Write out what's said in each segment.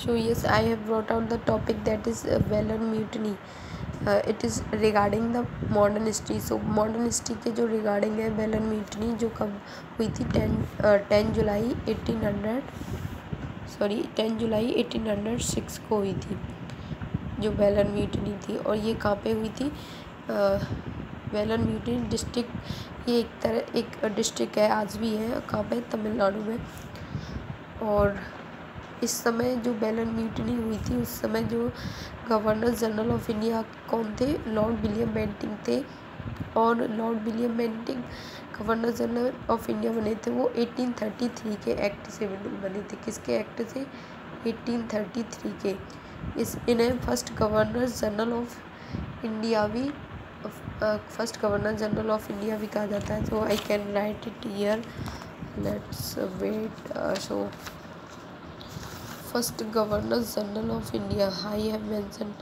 So yes, I have brought out the topic that is Valor Mutiny. It is regarding the modern history. So modern history के जो regarding है Valor Mutiny जो कब हुई थी 10 जुलाई 1806 को हुई थी जो वेलर म्यूटनी थी। और ये कहाँ पे हुई थी? वेलर म्यूटनी डिस्ट्रिक्ट, ये एक डिस्ट्रिक्ट है, आज भी है, कहाँ पे? तमिलनाडु में। और इस समय जो वेलर म्यूटनी हुई थी उस समय जो गवर्नर जनरल ऑफ इंडिया कौन थे? लॉर्ड विलियम बेंटिंक थे। और Lord William Bentinck governor general of India बने थे वो 1833 के एक्ट से बने थे। किसके एक्ट से? 1833 के। इन्हें first governor general of India भी कहा जाता है। So I can write it here, let's wait. So first governor general of India, I have mention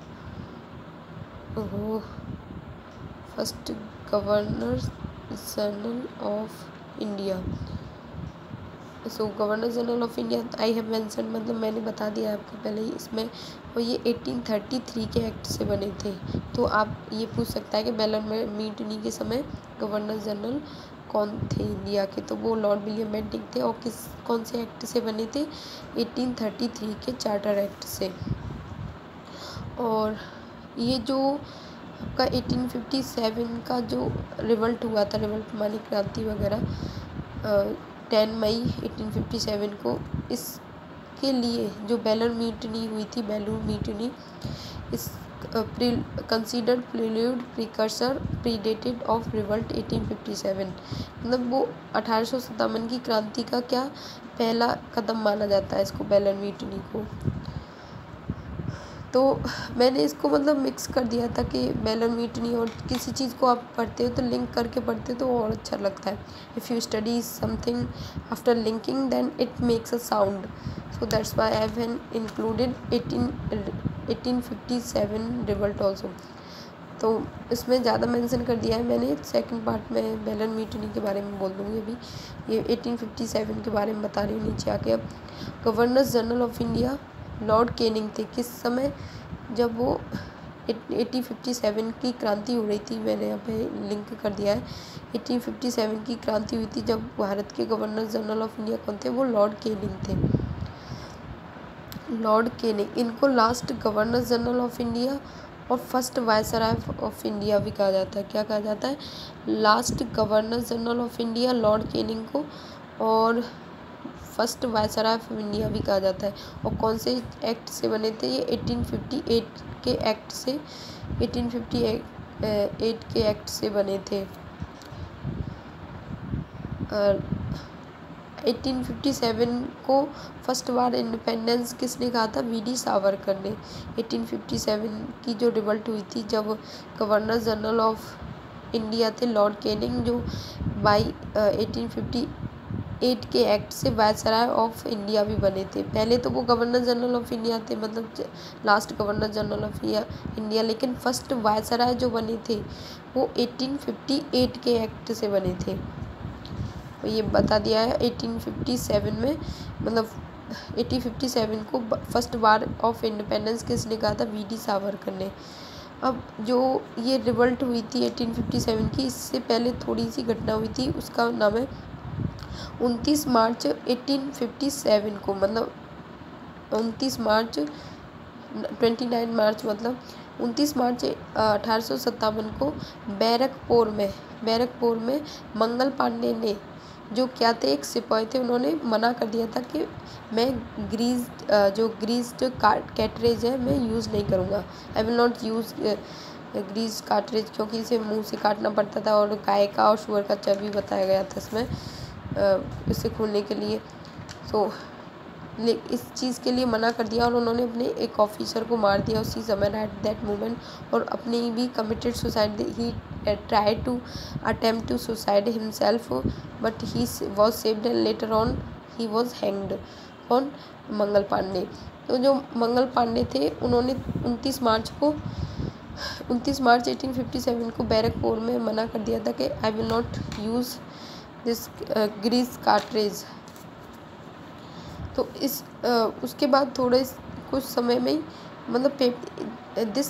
first governor general of India. So governor general of India I have mention मतलब मैंने बता दिया आपको पहले ही इसमें। और ये 1833 के एक्ट से बने थे। तो आप ये पूछ सकता है कि वेलर म्यूटनी के समय गवर्नर जनरल कौन थे इंडिया के? तो वो लॉर्ड विलियम बेंटिंक थे। और कौन से एक्ट से बने थे? 1833 के चार्टर एक्ट से। और ये जो आपका 1857 का जो रिवल्ट हुआ था, रिवल्ट माने क्रांति वगैरह, 10 मई 1857 को, इसके लिए जो वेलर म्यूटनी हुई थी, Vellore mutiny, is considered prelude precursor predated of revolt 1857। मतलब वो 1857 की क्रांति का क्या पहला कदम माना जाता है इसको, वेलर म्यूटनी को। तो मैंने इसको मतलब मिक्स कर दिया था कि वेलर म्यूटनी और किसी चीज़ को आप पढ़ते हो तो लिंक करके पढ़ते हो तो और अच्छा लगता है। If you study something after linking then it makes a sound. So that's why I have included 1857 revolt also. तो इसमें ज़्यादा मेंशन कर दिया है मैंने। सेकंड पार्ट में वेलर म्यूटनी के बारे में बोल दूँगी। अभी ये 1857 के बारे में बता रही हूँ नीचे आके। अब governor general of India Lord Canning थे। किस समय? जब वो 1857 की क्रांति हो रही थी, मैंने यहाँ पे लिंक कर दिया है। 1857 की क्रांति हुई थी जब भारत के गवर्नर जनरल ऑफ इंडिया कौन थे? वो लॉर्ड कैनिंग थे। लॉर्ड कैनिंग, इनको last governor general of India और फर्स्ट वायसराय ऑफ इंडिया भी कहा जाता है। क्या कहा जाता है? Last governor general of India Lord Canning को और फर्स्ट वायसराय ऑफ इंडिया भी कहा जाता है। और कौन से एक्ट से बने थे? ये 1858 के एक्ट से 1858 के एक्ट से बने थे। 1857 को फर्स्ट बार इंडिपेंडेंस किसने कहा था? वीडी सावरकर ने। 1857 की जो रिवल्ट हुई थी जब गवर्नर जनरल ऑफ इंडिया थे लॉर्ड कैनिंग, जो बाई 1858 के एक्ट से वायसराय ऑफ इंडिया भी बने थे। पहले तो वो गवर्नर जनरल ऑफ इंडिया थे, मतलब last governor general of India, लेकिन फर्स्ट वायसराय जो बने थे वो 1858 के एक्ट से बने थे। तो ये बता दिया है 1857 में, मतलब 1857 को फर्स्ट वार ऑफ इंडिपेंडेंस किसने कहा था? वीडी सावरकर ने। अब जो ये रिवल्ट हुई थी 1857 की, इससे पहले थोड़ी सी घटना हुई थी, उसका नाम है 29 मार्च 1857 को, मतलब 29 मार्च 29 मार्च मतलब 29 मार्च 1857 को बैरकपुर में मंगल पांडे ने, जो क्या थे? एक सिपाही थे, उन्होंने मना कर दिया था कि मैं ग्रीस्ड कैटरेज है मैं यूज़ नहीं करूँगा। I will not use grease cartridge, क्योंकि इसे मुंह से काटना पड़ता था और गाय का और शुअर का चर्बी बताया गया था इसमें इसे खोलने के लिए। तो इस चीज़ के लिए मना कर दिया और उन्होंने अपने एक ऑफिसर को मार दिया उसी समय एट दैट मोमेंट। और अपनी भी committed suicide, he tried to attempt to suicide himself but he was saved and later on he was hanged. कौन? मंगल पांडे। तो जो मंगल पांडे थे उन्होंने 29 मार्च 1857 को बैरकपुर में मना कर दिया था कि I will not use this grease cartridge. तो उसके बाद थोड़े कुछ समय में ही मतलब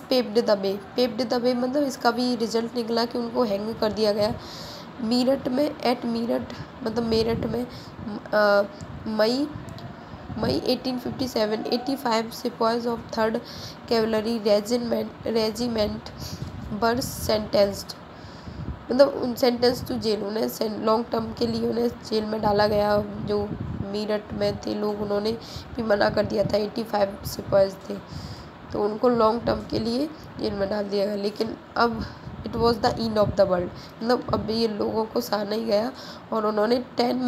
पेप्ड द वे मतलब इसका भी रिजल्ट निकला कि उनको हैंग कर दिया गया। मेरठ में मई 1857 85 सिपाहीज of 3rd cavalry regiment were sentenced, मतलब उन सेंटेंस टू जेल, उन्हें लॉन्ग टर्म के लिए उन्हें जेल में डाला गया। जो मेरठ में थे लोग, उन्होंने भी मना कर दिया था, 85 सिपाहीज थे तो उनको लॉन्ग टर्म के लिए जेल में डाल दिया गया। लेकिन अब it was the end of the world, मतलब अब ये लोगों को सहा नहीं गया और उन्होंने 10